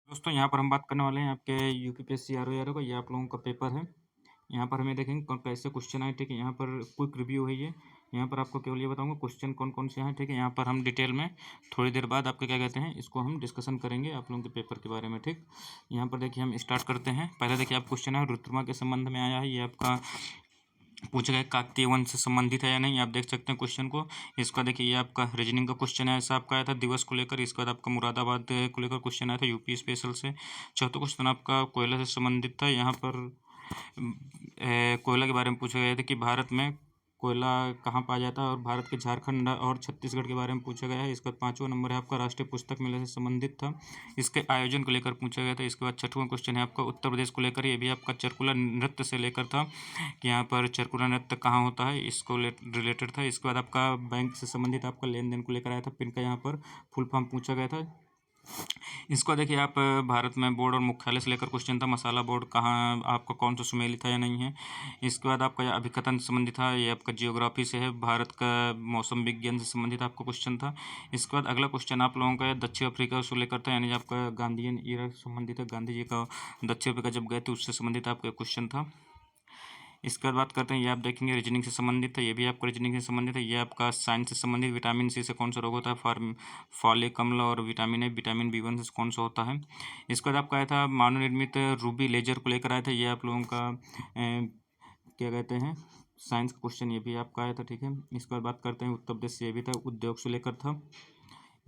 दोस्तों यहाँ पर हम बात करने वाले हैं आपके यूपीपीएससी आरओ का। ये आप लोगों का पेपर है। यहाँ पर हमें देखेंगे कैसे क्वेश्चन आए। ठीक है, यहाँ पर क्विक रिव्यू है ये। यहाँ पर आपको केवल ये बताऊंगा क्वेश्चन कौन कौन से हैं। ठीक है, यहाँ पर हम डिटेल में थोड़ी देर बाद आपके क्या कहते हैं इसको हम डिस्कशन करेंगे आप लोगों के पेपर के बारे में। ठीक, यहाँ पर देखिए हम स्टार्ट करते हैं। पहले देखिए आप क्वेश्चन है रुद्रमा के संबंध में आया है। ये आपका पूछा गया काकतीय वंश से संबंधित है या नहीं, आप देख सकते हैं क्वेश्चन को। इसका देखिए ये आपका रीजनिंग का क्वेश्चन है, ऐसा आपका आया था दिवस को लेकर। इसके बाद आपका मुरादाबाद को लेकर क्वेश्चन आया था यूपी स्पेशल से। चौथा क्वेश्चन आपका कोयला से संबंधित था। यहाँ पर कोयला के बारे में पूछा गया था कि भारत में कोयला कहाँ पाया जाता है, और भारत के झारखंड और छत्तीसगढ़ के बारे में पूछा गया है। इसका 5वां नंबर है आपका राष्ट्रीय पुस्तक मेले से संबंधित था, इसके आयोजन को लेकर पूछा गया था। इसके बाद 6वां क्वेश्चन है आपका उत्तर प्रदेश को लेकर। ये भी आपका चरकुला नृत्य से लेकर था कि यहाँ पर चरकुला नृत्य कहाँ होता है, इसको रिलेटेड था। इसके बाद आपका बैंक से संबंधित आपका लेन देन को लेकर आया था। पिन का यहाँ पर फुल फॉर्म पूछा गया था। इसको देखिए आप भारत में बोर्ड और मुख्यालय से लेकर क्वेश्चन था। मसाला बोर्ड कहाँ आपका कौन सा सुमेलित है या नहीं है। इसके बाद आपका अभिकथन संबंधित था। ये आपका जियोग्राफी से है, भारत का मौसम विज्ञान से संबंधित आपका क्वेश्चन था। इसके बाद अगला क्वेश्चन आप लोगों का दक्षिण अफ्रीका से लेकर था, यानी आपका गांधीयन ईरा से संबंधित है। गांधी जी का दक्षिण अफ्रीका जब गए थे उससे संबंधित आपका क्वेश्चन था। इसके बाद बात करते हैं, ये आप देखेंगे रीजनिंग से संबंधित है। ये भी आपका रीजनिंग से संबंधित है। ये आपका साइंस से संबंधित विटामिन सी से कौन सा रोग होता है, फॉलिक अम्ल और विटामिन ए विटामिन B1 से कौन सा होता है। इसके बाद आपका आया था मानव निर्मित रूबी लेजर को लेकर आया था। ये आप लोगों का क्या कहते हैं साइंस का क्वेश्चन, ये भी आपका आया था। ठीक है, इसके बाद बात करते हैं उत्तर प्रदेश से। ये भी था, उद्योग से लेकर था।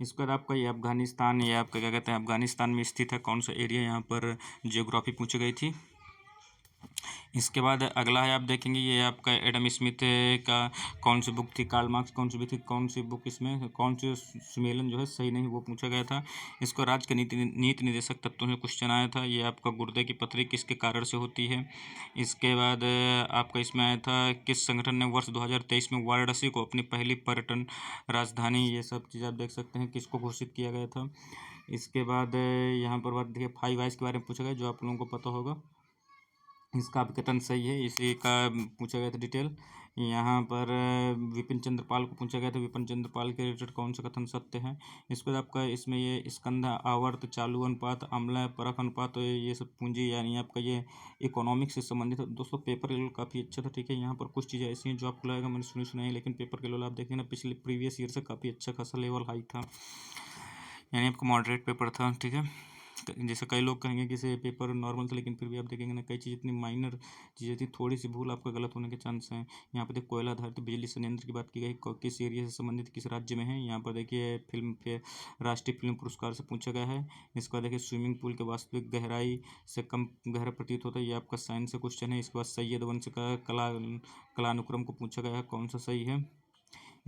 इसके बाद आपका ये अफगानिस्तान, ये आपका क्या कहते हैं अफगानिस्तान में स्थित है कौन सा एरिया, यहाँ पर जियोग्राफी पूछी गई थी। इसके बाद अगला है आप देखेंगे ये आपका एडम स्मिथ का कौन सी बुक थी, कार्ल मार्क्स कौन सी भी थी, कौन सी बुक इसमें कौन सी सुमेलन जो है सही नहीं वो पूछा गया था। इसको राज्य के नीति निर्देशक तत्वों से क्वेश्चन आया था। ये आपका गुर्दे की पथरी किसके कारण से होती है। इसके बाद आपका इसमें आया था किस संगठन ने वर्ष 2023 में वाराणसी को अपनी पहली पर्यटन राजधानी, ये सब चीज़ आप देख सकते हैं किसको घोषित किया गया था। इसके बाद यहाँ पर बात देखिए 5 आइज के बारे में पूछा गया, जो आप लोगों को पता होगा। इसका अभिकथन सही है, इसी का पूछा गया था डिटेल। यहाँ पर विपिन चंद्र पाल को पूछा गया था, विपिन चंद्र पाल के रिलेटेड कौन सा कथन सत्य है। इसके बाद आपका इसमें ये स्कंध आवर्त चालू अनुपात आम्ल परख अनुपात, तो ये सब पूंजी यानी आपका ये इकोनॉमिक्स से संबंधित है। दोस्तों पेपर के लेवल काफ़ी अच्छा था। ठीक है, यहाँ पर कुछ चीज़ें ऐसी हैं जो आपको लगेगा मैंने सुनी है, लेकिन पेपर के लेवल आप देखें ना पिछले प्रीवियस ईयर से काफ़ी अच्छा खासा लेवल हाई था, यानी आपका मॉडरेट पेपर था। ठीक है, जैसे कई लोग कहेंगे कि इसे पेपर नॉर्मल था, लेकिन फिर भी आप देखेंगे ना कई चीज़ इतनी माइनर चीज़ें थी, थोड़ी सी भूल आपका गलत होने के चांस हैं। यहाँ पर देखिए कोयला आधारित बिजली संयंत्र की बात की गई, किस एरिया से संबंधित किस राज्य में है। यहाँ पर देखिए फिल्म फेयर राष्ट्रीय फिल्म पुरस्कार से पूछा गया है। इसके बाद देखिए स्विमिंग पूल के वास्तविक गहराई से कम गहरा प्रतीत होता है, ये आपका साइंस का क्वेश्चन है। इसके बाद सैयद वंश का कलानुक्रम को पूछा गया है, कौन सा सही है।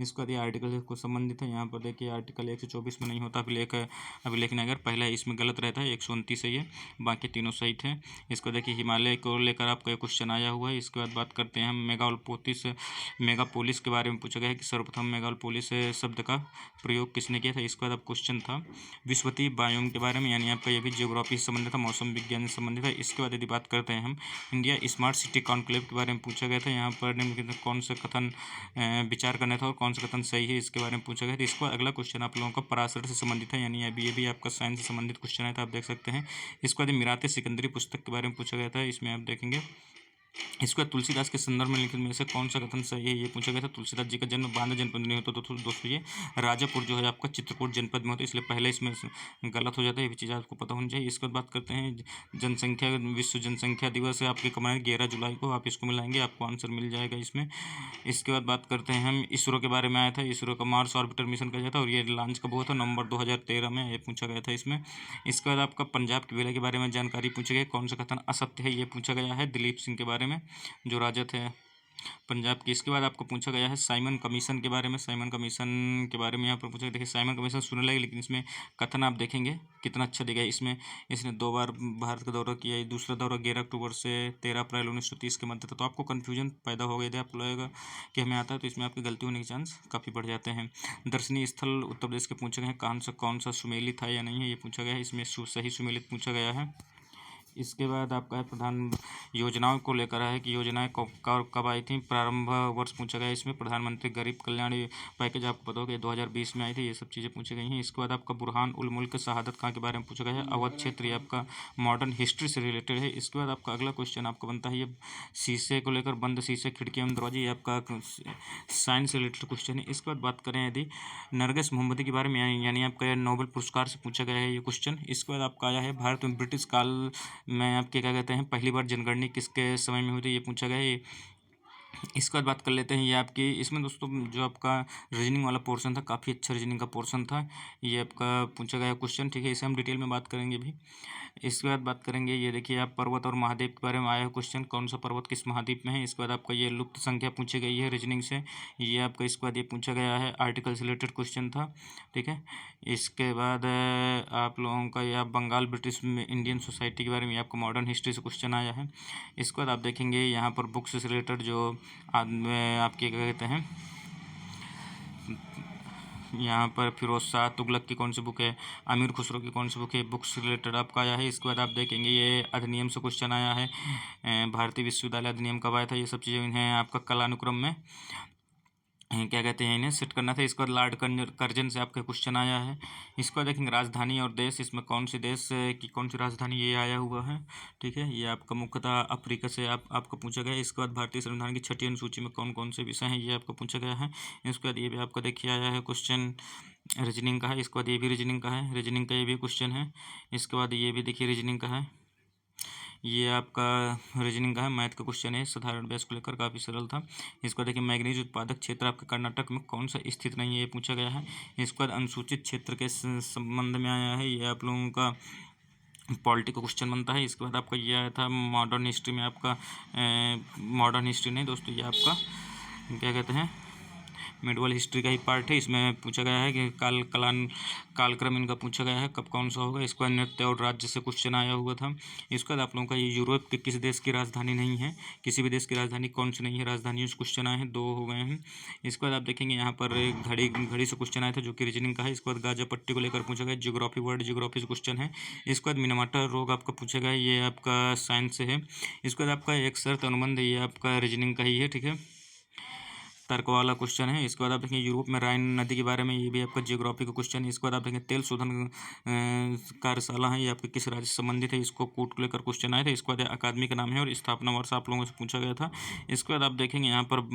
इसके बाद ये आर्टिकल को संबंधित है। यहाँ पर देखिए आर्टिकल 124 में नहीं होता अभिलेख नगर, पहला इसमें गलत रहता है, 129 है ये, बाकी तीनों सही थे। इसको देखिए हिमालय को लेकर आपका क्वेश्चन आया हुआ है। इसके बाद बात करते हैं हम मेगापोलिस के बारे में पूछा गया है कि सर्वप्रथम मेगापोलिस शब्द का प्रयोग किसने किया था। इसके बाद अब क्वेश्चन था विश्वतीय बायोम के बारे में, यानी आपका ये भी जियोग्राफी से संबंधित था, मौसम विज्ञान से संबंधित है। इसके बाद यदि बात करते हैं हम इंडिया स्मार्ट सिटी कॉन्क्लेव के बारे में पूछा गया था। यहाँ पर निम्नलिखित कौन सा कथन विचार करना था और कौन सा कथन सही है, इसके बारे में पूछा गया था। इसको अगला क्वेश्चन आप लोगों का पराशर से संबंधित है, यानी अभी ये भी आपका साइंस से संबंधित क्वेश्चन है, तो आप देख सकते हैं। इसके बाद मिराते सिकंदरी पुस्तक के बारे में पूछा गया था, इसमें आप देखेंगे। इसके बाद तुलसीदास के संदर्भ में लिखित में से कौन सा कथन सही है, ये पूछा गया था। तुलसीदास जी का जन्म बांदा जनपद में नहीं होता, तो दोस्तों ये राजापुर जो है आपका चित्रकूट जनपद में होता है, इसलिए पहले इसमें गलत हो जाता है, ये भी चीज़ आपको पता होनी चाहिए। इसके बाद बात करते हैं जनसंख्या, विश्व जनसंख्या दिवस है आपके कब 11 जुलाई को, आप इसको मिलाएंगे आपको आंसर मिल जाएगा इसमें। इसके बाद बात करते हैं हम इसरो के बारे में आया था, इसरो का मार्स ऑर्बिटर मिशन का था, और ये लॉन्च कब हुआ था, नवंबर 2013 में, ये पूछा गया था इसमें। इसके बाद आपका पंजाब के विलय के बारे में जानकारी पूछी गई, कौन सा कथन असत्य है, ये पूछा गया है दिलीप सिंह के बारे में जो राजा थे पंजाब की। इसके बाद आपको पूछा गया है साइमन कमीशन के बारे में, साइमन कमीशन के बारे में यहाँ पर पूछा। देखिए साइमन कमीशन सुनने लगे, लेकिन इसमें कथन आप देखेंगे कितना अच्छा दिखा है इसमें। इसने 2 बार भारत का दौरा किया, दूसरा दौरा 11 अक्टूबर से 13 अप्रैल 1930 के मध्य था, तो आपको कन्फ्यूजन पैदा हो गया था, आपको लगेगा कि हमें आता है, तो इसमें आपकी गलती होने के चांस काफ़ी बढ़ जाते हैं। दर्शनीय स्थल उत्तर प्रदेश के पूछे गए हैं, कौन सा सुमेलित था या नहीं है, ये पूछा गया है, इसमें सही सुमेलित पूछा गया है। इसके बाद आपका है प्रधान योजनाओं को लेकर है कि योजनाएं कब आई थी, प्रारंभ वर्ष पूछा गया है। इसमें प्रधानमंत्री गरीब कल्याण पैकेज आपको पता होगा 2020 में आई थी। ये सब चीज़ें पूछी गई हैं। इसके बाद आपका बुरहान उल मुल्क शहादत खां के बारे में पूछा गया है। अवध क्षेत्र ये आपका मॉडर्न हिस्ट्री से रिलेटेड है। इसके बाद आपका अगला क्वेश्चन आपको बनता है ये शीशे को लेकर, बंद शीशे खिड़की एवं दरवाजे, ये आपका साइंस से रिलेटेड क्वेश्चन है। इसके बाद बात करें यदि नरगिस मोहम्मदी के बारे में, यानी आपका नोबेल पुरस्कार से पूछा गया है ये क्वेश्चन। इसके बाद आपका आया है भारत में ब्रिटिश काल में आपके क्या कहते हैं पहली बार जनगणना किसके समय में हुई थी, ये पूछा गया है। इसके बाद बात कर लेते हैं ये आपकी, इसमें दोस्तों जो आपका रीजनिंग वाला पोर्शन था काफ़ी अच्छा रीजनिंग का पोर्शन था। ये आपका पूछा गया क्वेश्चन, ठीक है। इसे हम डिटेल में बात करेंगे भी। इसके बाद बात करेंगे ये देखिए आप पर्वत और महाद्वीप के बारे में आया है क्वेश्चन, कौन सा पर्वत किस महाद्वीप में है। इसके बाद आपका ये लुप्त संख्या पूछी गई है रीजनिंग से, ये आपका इसके बाद ये पूछा गया है आर्टिकल से रिलेटेड क्वेश्चन था, ठीक है। इसके बाद आप लोगों का यह बंगाल ब्रिटिश इंडियन सोसाइटी के बारे में आपको मॉडर्न हिस्ट्री से क्वेश्चन आया है। इसके बाद आप देखेंगे यहाँ पर बुक्स से रिलेटेड जो आपके क्या कहते हैं, यहाँ पर फिरोज शाह तुगलक की कौन सी बुक है, अमीर खुसरो की कौन सी बुक है, बुक्स रिलेटेड आपका आया है। इसके बाद आप देखेंगे ये अधिनियम से क्वेश्चन आया है, भारतीय विश्वविद्यालय अधिनियम कब आया था, ये सब चीज़ें इन्हें आपका कालानुक्रम में क्या कहते हैं इन्हें सेट करना था। इसके बाद लॉर्ड कर्जन से आपका क्वेश्चन आया है। इसके बाद देखेंगे राजधानी और देश, इसमें कौन सी देश की कौन सी राजधानी ये आया हुआ है, ठीक है। ये आपका मुख्यतः अफ्रीका से आपको पूछा गया है। इसके बाद भारतीय संविधान की 6ठी अनुसूची में कौन कौन से विषय हैं, ये आपको पूछा गया है। इसके बाद ये भी आपको देखिए आया है क्वेश्चन रीजनिंग का है। इसके बाद ये भी रीजनिंग का है, रीजनिंग का ये भी क्वेश्चन है। इसके बाद ये भी देखिए रीजनिंग का है, ये आपका रीजनिंग का है, मैथ का क्वेश्चन है, साधारण बेस को लेकर काफ़ी सरल था। इसको देखिए मैग्नीज उत्पादक क्षेत्र आपके कर्नाटक में कौन सा स्थित नहीं है, ये पूछा गया है। इसके बाद अनुसूचित क्षेत्र के संबंध में आया है, ये आप लोगों का पॉलिटी का क्वेश्चन बनता है। इसके बाद आपका ये आया था मॉडर्न हिस्ट्री में आपका मॉडर्न हिस्ट्री नहीं दोस्तों, ये आपका क्या कहते हैं मिडवल हिस्ट्री का ही पार्ट है। इसमें पूछा गया है कि कालक्रम इनका पूछा गया है कब कौन सा होगा। इसके बाद नृत्य और राज्य से क्वेश्चन आया हुआ था। इसके बाद आप लोगों का ये यूरोप के किस देश की राजधानी नहीं है, किसी भी देश की राजधानी कौन सी नहीं है, राजधानी से क्वेश्चन आए हैं, 2 हो गए हैं। इसके बाद आप देखेंगे यहाँ पर घड़ी से क्वेश्चन आया था जो कि रीजनिंग का है। इसके बाद गाजा पट्टी को लेकर पूछा गया, जियोग्राफी वर्ल्ड जियोग्राफी से क्वेश्चन है। इसके बाद मिनामाटा रोग आपका पूछा गया, ये आपका साइंस से है। इसके बाद आपका एक शर्त अनुबंध, ये आपका रीजनिंग का ही है, ठीक है, तर्क वाला क्वेश्चन है। इसके बाद आप देखेंगे यूरोप में राइन नदी के बारे में, ये भी आपका जियोग्राफी का क्वेश्चन है। इसके बाद आप देखेंगे तेल शोधन कार्यशाला है, ये आपके किस राज्य से संबंधित है, इसको कोर्ट को लेकर क्वेश्चन आए थे। इसके बाद अकादमी का नाम है और स्थापना वर्ष आप लोगों से पूछा गया था। इसके बाद आप देखेंगे यहाँ पर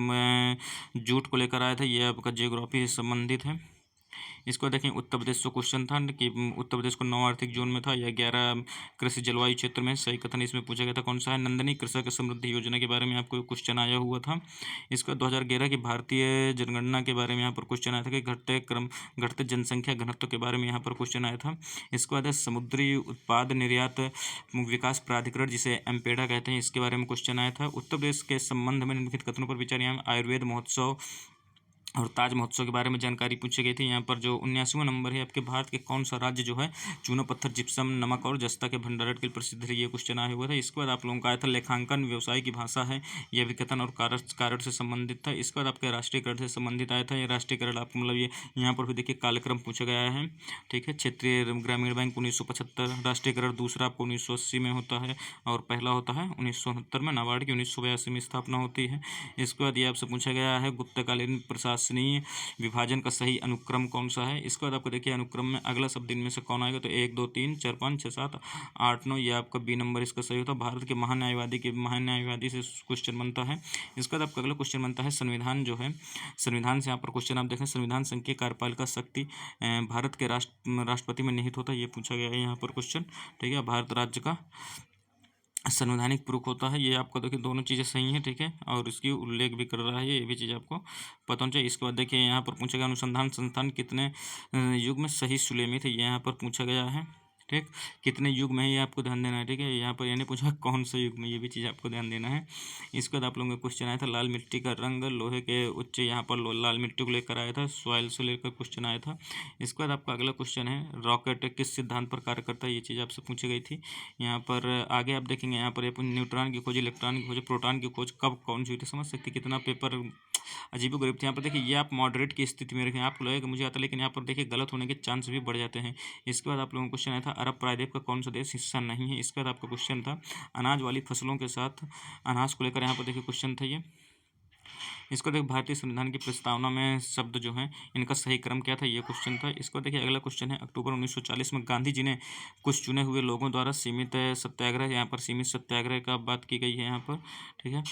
जूट को लेकर आया था, ये आपका जियोग्राफी से संबंधित है। इसको देखें उत्तर प्रदेश से क्वेश्चन था कि उत्तर प्रदेश को 9 आर्थिक जोन में था या 11 कृषि जलवायु क्षेत्र में, सही कथन इसमें पूछा गया था कौन सा है। नंदनी कृषक समृद्धि योजना के बारे में आपको क्वेश्चन आया हुआ था। इसका 2011 की भारतीय जनगणना के बारे में यहाँ पर क्वेश्चन आया था कि घटते जनसंख्या घनत्व के बारे में यहाँ पर क्वेश्चन आया था। इसके बाद समुद्री उत्पाद निर्यात विकास प्राधिकरण जिसे एम्पेडा कहते हैं, इसके बारे में क्वेश्चन आया था। उत्तर प्रदेश के संबंध में निम्नलिखित कथनों पर विचार, यहाँ आयुर्वेद महोत्सव और ताज महोत्सव के बारे में जानकारी पूछी गई थी। यहाँ पर जो 79वां नंबर है आपके भारत के कौन सा राज्य जो है चूना पत्थर जिप्सम नमक और जस्ता के भंडारण के लिए प्रसिद्ध है, ये क्वेश्चन आया हुआ था। इसके बाद आप लोगों का आया था लेखांकन व्यवसाय की भाषा है, यह विकथन और कारण से संबंधित था। इसके बाद आपके राष्ट्रीयकरण से संबंधित आया था, ये राष्ट्रीयकरण आपको मतलब ये यहाँ पर भी देखिए कालक्रम पूछा गया है, ठीक है। क्षेत्रीय ग्रामीण बैंक 1975, राष्ट्रीयकरण दूसरा आपको 1980 में होता है और पहला होता है 1969 में, नाबार्ड की 1982 में स्थापना होती है। इसके बाद ये आपसे पूछा गया है गुप्तकालीन प्रशासनिक विभाजन का सही अनुक्रम कौन सा है। इसके बाद आपको देखिए अनुक्रम में अगला शब्द इनमें से कौन आएगा, तो 1 2 3 4 5 6 7 8 9, ये आपका बी नंबर इसका सही होता है। भारत के महान्यायवादी से क्वेश्चन बनता है। इसके बाद आपका अगला क्वेश्चन बनता है संविधान जो है, संविधान से यहाँ पर क्वेश्चन आप देखें, संविधान संघ की कार्यपालिका शक्ति भारत के राष्ट्रपति में निहित होता है, ये पूछा गया है यहाँ पर क्वेश्चन, ठीक है। भारत राज्य का संवैधानिक प्रूफ होता है, ये आपको देखिए दोनों चीज़ें सही हैं, ठीक है, और इसकी उल्लेख भी कर रहा है, ये भी चीज़ आपको पता होना चाहिए। इसके बाद देखिए यहाँ पर पूछा गया अनुसंधान संस्थान कितने युग में सही सुलेमित है, ये यहाँ पर पूछा गया है, ठीक, कितने युग में है ये आपको ध्यान देना है, ठीक है। यहाँ पर यानी पूछा कौन से युग में, ये भी चीज़ आपको ध्यान देना है। इसके बाद आप लोगों का क्वेश्चन आया था लाल मिट्टी का रंग लोहे के उच्च, यहाँ पर लाल मिट्टी को लेकर आया था, सॉइल से लेकर क्वेश्चन आया था। इसके बाद आपका अगला क्वेश्चन है रॉकेट किस सिद्धांत पर कार्य करता है, ये चीज़ आपसे पूछी गई थी। यहाँ पर आगे आप देखेंगे यहाँ पर न्यूट्रॉन की खोज, इलेक्ट्रॉन की खोज, प्रोटॉन की खोज कब कौन सी हुई थी, समझ सकते कितना पेपर अजीबोगरीब थी। यहाँ पर देखिए ये आप मॉडरेट की स्थिति में रखें, आपको लगेगा मुझे आता है, लेकिन यहाँ पर देखिए गलत होने के चांस भी बढ़ जाते हैं। इसके बाद आप लोगों को क्वेश्चन आया था अरब प्रायद्वीप का कौन सा देश हिस्सा नहीं है। इसके बाद आपका क्वेश्चन था अनाज वाली फसलों के साथ अनाज को लेकर, यहाँ पर देखिए क्वेश्चन था ये। इसको देखिए भारतीय संविधान की प्रस्तावना में शब्द जो हैं इनका सही क्रम क्या था, ये क्वेश्चन था। इसको देखिए अगला क्वेश्चन है अक्टूबर 1940 में गांधी जी ने कुछ चुने हुए लोगों द्वारा सीमित सत्याग्रह, यहाँ पर सीमित सत्याग्रह का बात की गई है यहाँ पर, ठीक है।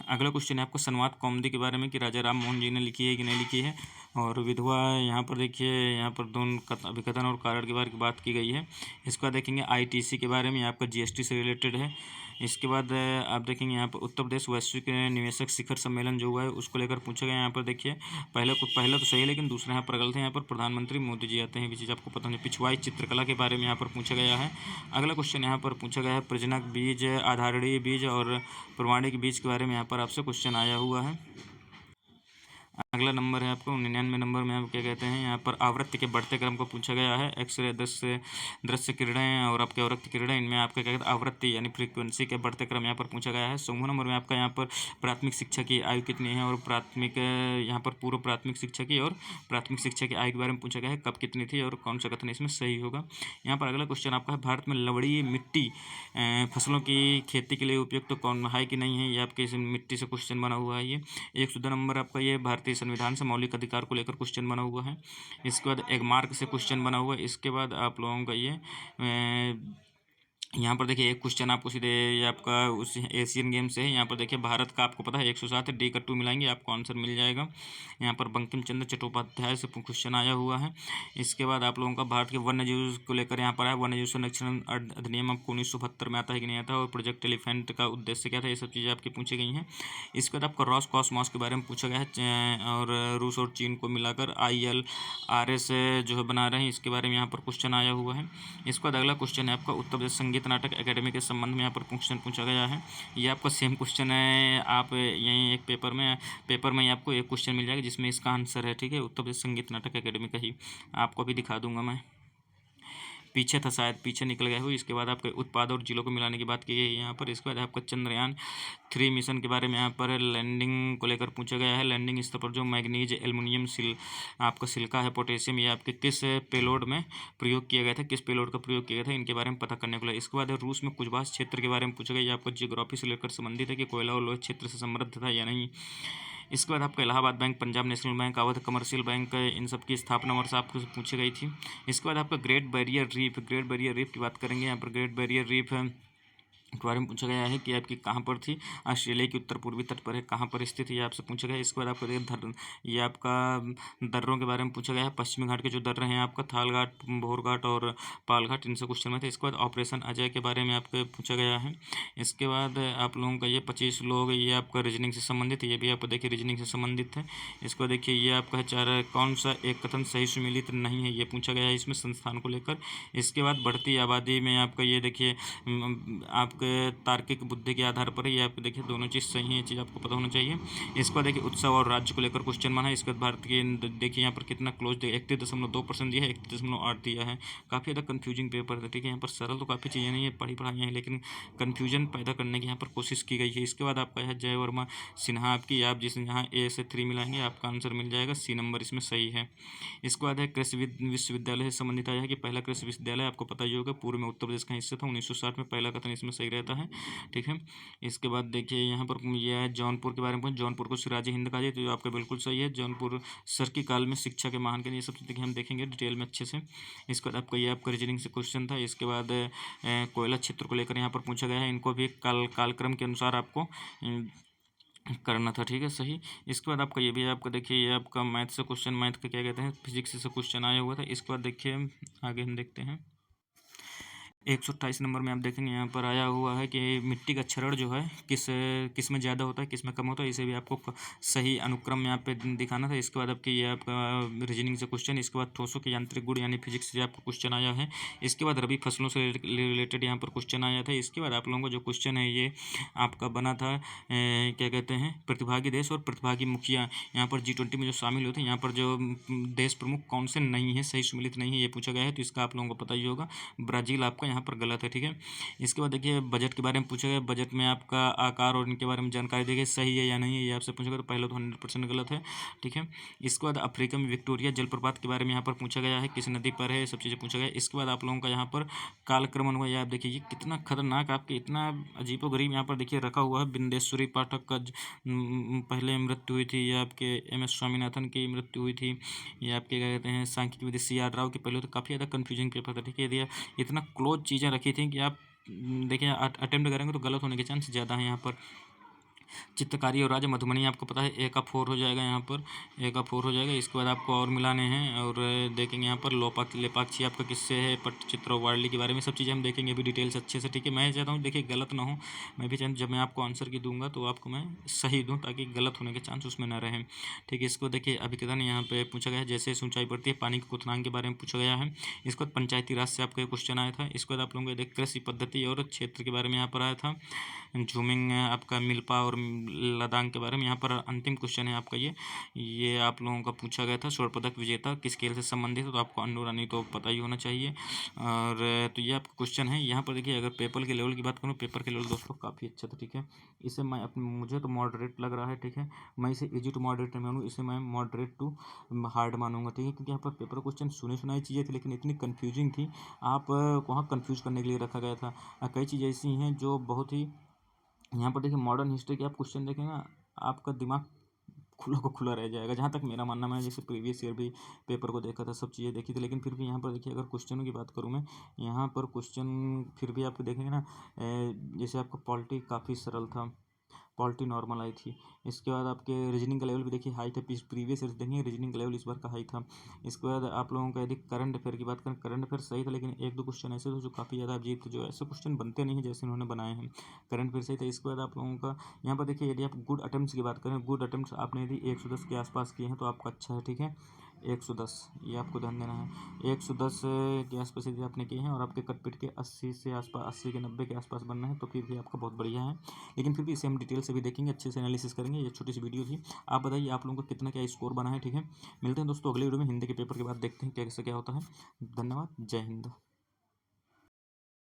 अगला क्वेश्चन है आपको संवाद कौमुदी के बारे में कि राजा राम मोहन जी ने लिखी है कि नहीं लिखी है। और विधवा, यहाँ पर देखिए यहाँ पर दोनों अभिकथन और कारण के बारे में बात की गई है। इसके बाद देखेंगे आईटीसी के बारे में, आपका जीएसटी से रिलेटेड है। इसके बाद आप देखेंगे यहाँ पर उत्तर प्रदेश वैश्विक निवेशक शिखर सम्मेलन जो हुआ है उसको लेकर पूछा गया। यहाँ पर देखिए पहला तो सही है, लेकिन दूसरा यहाँ पर गलत है। यहाँ पर प्रधानमंत्री मोदी जी आते हैं, ये चीज़ आपको पता नहीं। पिछवाई चित्रकला के बारे में यहाँ पर पूछा गया है। अगला क्वेश्चन यहाँ पर पूछा गया है प्रजनक बीज, आधारणीय बीज और प्रमाणिक बीज के बारे में यहाँ पर आपसे क्वेश्चन आया हुआ है। अगला नंबर है आपको 99 नंबर में, आप क्या कहते हैं यहाँ पर आवृत्ति के बढ़ते क्रम को पूछा गया है। एक्सरे दृश्य किरणें और आपके अवरक्त किरणें, इनमें आपका क्या कहते हैं आवृत्ति यानी फ्रीक्वेंसी के बढ़ते क्रम यहाँ पर पूछा गया है। 100 नंबर में आपका यहाँ पर प्राथमिक शिक्षा की आयु कितनी है और प्राथमिक यहाँ पर पूर्व प्राथमिक शिक्षा की और प्राथमिक शिक्षा की आयु के बारे में पूछा गया है, कब कितनी थी और कौन सा कथन इसमें सही होगा। यहाँ पर अगला क्वेश्चन आपका है भारत में लवणीय मिट्टी फसलों की खेती के लिए उपयुक्त तो कौन है कि नहीं है, ये आपके इस मिट्टी से क्वेश्चन बना हुआ है। ये 110 नंबर आपका ये भारतीय संविधान से मौलिक अधिकार को लेकर क्वेश्चन बना हुआ है। इसके बाद एक मार्क से क्वेश्चन बना हुआ है। इसके बाद आप लोगों का ये यहाँ पर देखिए एक क्वेश्चन आपको सीधे ये आपका उस एशियन गेम से है। यहाँ पर देखिए भारत का आपको पता है 107 है, डी का 2 मिलाएंगे आपको आंसर मिल जाएगा। यहाँ पर बंकिम चंद्र चट्टोपाध्याय से क्वेश्चन आया हुआ है। इसके बाद आप लोगों का भारत के वन्य जीव को लेकर यहाँ पर है, वन्य जीव संरक्षण अधिनियम आपको 1972 में आता है कि नहीं आता, और प्रोजेक्ट एलिफेंट का उद्देश्य क्या था, ये सब चीज़ें आपकी पूछी गई हैं। इसके बाद आपका रॉस कॉस्मॉस के बारे में पूछा गया है, और रूस और चीन को मिलाकर ILRS जो है बना रहे हैं, इसके बारे में यहाँ पर क्वेश्चन आया हुआ है। इसके बाद अगला क्वेश्चन है आपका उत्तर प्रदेश संगीत नाटक अकेडमी के संबंध में यहाँ पर क्वेश्चन पूछा गया है। ये आपका सेम क्वेश्चन है, आप यहीं एक पेपर में आपको एक क्वेश्चन मिल जाएगा जिसमें इसका आंसर है, ठीक है। उत्तर प्रदेश संगीत नाटक अकेडमी का ही आपको अभी दिखा दूंगा मैं, पीछे था शायद, पीछे निकल गया हुई। इसके बाद आपके उत्पाद और जिलों को मिलाने की बात की गई है यहाँ पर। इसके बाद आपका चंद्रयान 3 मिशन के बारे में यहाँ पर लैंडिंग को लेकर पूछा गया है। लैंडिंग स्तर पर जो मैग्नीज, एल्युमिनियम, आपका सिलिका है, पोटेशियम, ये आपके किस पेलोड में प्रयोग किया गया था, किस पेलोड का प्रयोग किया गया था, इनके बारे में पता करने को लिए। इसके बाद रूस में कुजबास क्षेत्र के बारे में पूछा गया। ये आपको जियोग्राफी से लेकर संबंधित है कि कोयला और लोहे क्षेत्र से समृद्ध था या नहीं। इसके बाद आपका Allahabad bank, Punjab national bank, Awadh commercial bank, इन सब की स्थापना वर्ष आपको पूछी गई थी। इसके बाद आपका ग्रेट बैरियर रीफ की बात करेंगे। यहाँ पर ग्रेट बैरियर रीफ के बारे में पूछा गया है कि आपकी कहाँ पर थी, ऑस्ट्रेलिया के उत्तर पूर्वी तट पर है, कहाँ पर स्थित है, ये आपसे पूछा गया है। इसके बाद आपको ये आपका दर्रों के बारे में पूछा गया है। पश्चिमी घाट के जो दर्रे हैं आपका थाल घाट, भोर घाट और पाल घाट, इनसे क्वेश्चन में थे। इसके बाद ऑपरेशन अजय के बारे में आपको पूछा गया है। इसके बाद आप लोगों का ये 25 लोग, ये आपका रीजनिंग से संबंधित है, ये भी आपको देखिए रीजनिंग से संबंधित है। इसको देखिए ये आपका है चार कौन सा एक कथन सही सुमिलित नहीं है, ये पूछा गया है इसमें संस्थान को लेकर। इसके बाद बढ़ती आबादी में आपका ये देखिए आपके तार्किक बुद्धि के आधार पर ही आप देखिए दोनों चीज़ सही है, ये चीज़ आपको पता होना चाहिए। इसके बाद देखिए उत्सव और राज्य को लेकर क्वेश्चन बना है। इसके बाद भारत के देखिए यहाँ पर कितना क्लोज 31.2% दिया है, 31.8 दिया है। काफ़ी ज़्यादा कन्फ्यूजिंग पेपर था, ठीक है। यहाँ पर सरल तो काफ़ी चीज़ें नहीं है, पढ़ी पढ़ाई है, लेकिन कन्फ्यूजन पैदा करने की यहाँ पर कोशिश की गई है। इसके बाद आपका है जय वर्मा सिन्हा आपकी, आप जिस यहाँ A से 3 मिलाएंगे आपका आंसर मिल जाएगा, C नंबर इसमें सही है। इसके बाद है कृषि विश्वविद्यालय से संबंधित आया है कि पहला कृषि विश्वविद्यालय आपको पता ही होगा पूर्व में उत्तर प्रदेश का हिस्सा था, 1960 में, पहला कथन इसमें सही रहता है, ठीक है। इसके बाद देखिए यहाँ पर यह है जौनपुर के बारे में, जौनपुर को सिराज हिंद कहा जाए तो आपका बिल्कुल सही है। जौनपुर सर की काल में शिक्षा के महान के, ये सब देखिए हम देखेंगे डिटेल में अच्छे से। इसके बाद आपका ये आपका रीजनिंग से क्वेश्चन था। इसके बाद कोयला क्षेत्र को लेकर यहाँ पर पूछा गया है, इनको भी कालक्रम के अनुसार आपको करना था, ठीक है, सही। इसके बाद आपका ये भी आपका देखिए ये आपका मैथ से क्वेश्चन, मैथ का क्या कहते हैं, फिजिक्स से क्वेश्चन आया हुआ था। इसके बाद देखिए आगे हम देखते हैं 128 नंबर में आप देखेंगे यहाँ पर आया हुआ है कि मिट्टी का क्षरण जो है किस में ज़्यादा होता है, किस में कम होता है, इसे भी आपको सही अनुक्रम में यहाँ पे दिखाना था। इसके बाद आपके ये आपका रीजनिंग से क्वेश्चन। इसके बाद ठोसों के यांत्रिक गुण यानी फिजिक्स से आपको क्वेश्चन आया है। इसके बाद रबी फसलों से रिलेटेड यहाँ पर क्वेश्चन आया था। इसके बाद आप लोगों को जो क्वेश्चन है ये आपका बना था क्या कहते हैं प्रतिभागी देश और प्रतिभागी मुखिया, यहाँ पर G20 में जो शामिल होते हैं, यहाँ पर जो देश प्रमुख कौन से नहीं है, सही सुमिलित नहीं है, ये पूछा गया है। तो इसका आप लोगों को पता ही होगा, ब्राज़ील आपका यहाँ पर गलत है, ठीक है। इसके बाद देखिए बजट के बारे में पूछा गया, बजट में आपका आकार और इनके बारे में जानकारी दी गई, सही है या नहीं है ये आपसे पूछा गया, तो पहले तो 100% गलत है, ठीक है। इसके बाद अफ्रीका में विक्टोरिया जलप्रपात के बारे में यहाँ पर पूछा गया है, किस नदी पर है, ये सब चीज़ें पूछा गया है। इसके बाद आप लोगों का यहाँ पर कालक्रमण हुआ, ये आप देखिए ये कितना खतरनाक आपके इतना अजीबोगरीब यहाँ पर देखिए रखा हुआ है। बिंदेश्वरी पाठक का पहले मृत्यु हुई थी, ये आपके MS स्वामीनाथन की मृत्यु हुई थी, ये आपके क्या कहते हैं सांख्यिकी विधि CR राव के पहले, तो काफ़ी ज़्यादा कन्फ्यूजिंग पेपर था, ठीक है। यदि इतना क्लोज चीज़ें रखी थी कि आप देखिए अटेम्प्ट करेंगे तो गलत होने के चांस ज़्यादा हैं यहाँ पर। चित्रकारी और राजा मधुबनी आपको पता है A का 4 हो जाएगा, यहाँ पर A का 4 हो जाएगा। इसके बाद आपको और मिलाने हैं और देखेंगे यहाँ पर लोपाक लेपाक्षी आपका किससे है, पट्टचित्र और वारली के बारे में सब चीज़ें हम देखेंगे अभी डिटेल्स अच्छे से, ठीक है। मैं चाहता हूँ देखिए गलत ना हो, मैं भी चाहता जब मैं आपको आंसर की दूंगा तो आपको मैं सही दूँ ताकि गलत होने के चांस उसमें न रहें, ठीक है। इसको देखिए अभिकथन यहाँ पे पूछा गया है, जैसे ऊंचाई बढ़ती है पानी के क्वथनांक के बारे में पूछा गया है। इसके बाद पंचायती राज से आपका क्वेश्चन आया था। इसके बाद आप लोगों को देख कृषि पद्धति और क्षेत्र के बारे में यहाँ पर आया था। झूमिंग आपका मिल्पा और लदांग के बारे में यहाँ पर अंतिम क्वेश्चन है आपका ये आप लोगों का पूछा गया था। स्वर्ण पदक विजेता किस खेल से संबंधित है, तो आपको अन्नू रानी तो पता ही होना चाहिए। और तो ये आपका क्वेश्चन है। यहाँ पर देखिए अगर पेपर के लेवल की बात करूँ, पेपर के लेवल दोस्तों काफ़ी अच्छा था, ठीक है। इसे मैं मुझे तो मॉडरेट लग रहा है, ठीक है। मैं इसे इजी टू मॉडरेट नहीं मानूँ, इसे मैं मॉडरेट टू हार्ड मानूंगा, ठीक है। क्योंकि यहाँ पर पेपर क्वेश्चन सुनी सुनाई चीज़ें थी लेकिन इतनी कन्फ्यूजिंग थी, आप वहाँ कन्फ्यूज करने के लिए रखा गया था। कई चीज़ें ऐसी हैं जो बहुत ही यहाँ पर देखिए मॉडर्न हिस्ट्री के आप क्वेश्चन देखें ना, आपका दिमाग खुला को खुला रह जाएगा, जहाँ तक मेरा मानना है। जैसे प्रीवियस ईयर भी पेपर को देखा था, सब चीज़ें देखी थी, लेकिन फिर भी यहाँ पर देखिए अगर क्वेश्चनों की बात करूँ मैं, यहाँ पर क्वेश्चन फिर भी आप देखेंगे ना, जैसे आपका पॉलिटी काफ़ी सरल था, पॉलिटी नॉर्मल आई थी। इसके बाद आपके रीजनिंग का लेवल भी देखिए हाई था, प्रीवियस ईयर देखेंगे रीजनिंग का लेवल इस बार का हाई था। इसके बाद आप लोगों का यदि करंट अफेयर की बात करें, करंट अफेयर सही था लेकिन एक दो क्वेश्चन ऐसे थे जो काफ़ी ज़्यादा अजीब थे, जो ऐसे क्वेश्चन बनते नहीं हैं जैसे इन्होंने बनाए हैं। करंट अफेयर सही था। इसके बाद आप लोगों का यहाँ पर देखिए यदि आप गुड अटेम्प्ट्स की बात करें, गुड अटेम्प्ट्स आपने यदि 110 के आसपास किए हैं तो आपका अच्छा है, ठीक है। 110 ये आपको ध्यान देना है। 110 के आसपास यदि आपने किए हैं और आपके कटपिट के 80 से आसपास, 80 के 90 के आसपास बनना है तो फिर भी आपका बहुत बढ़िया है। लेकिन फिर भी इसे हम डिटेल से भी देखेंगे, अच्छे से एनालिसिस करेंगे। ये छोटी सी वीडियो थी। आप बताइए आप लोगों का कितना क्या स्कोर बना है, ठीक है। मिलते हैं दोस्तों अगले वीडियो में, हिंदी के पेपर के बाद देखते हैं कैसे क्या होता है। धन्यवाद, जय हिंद।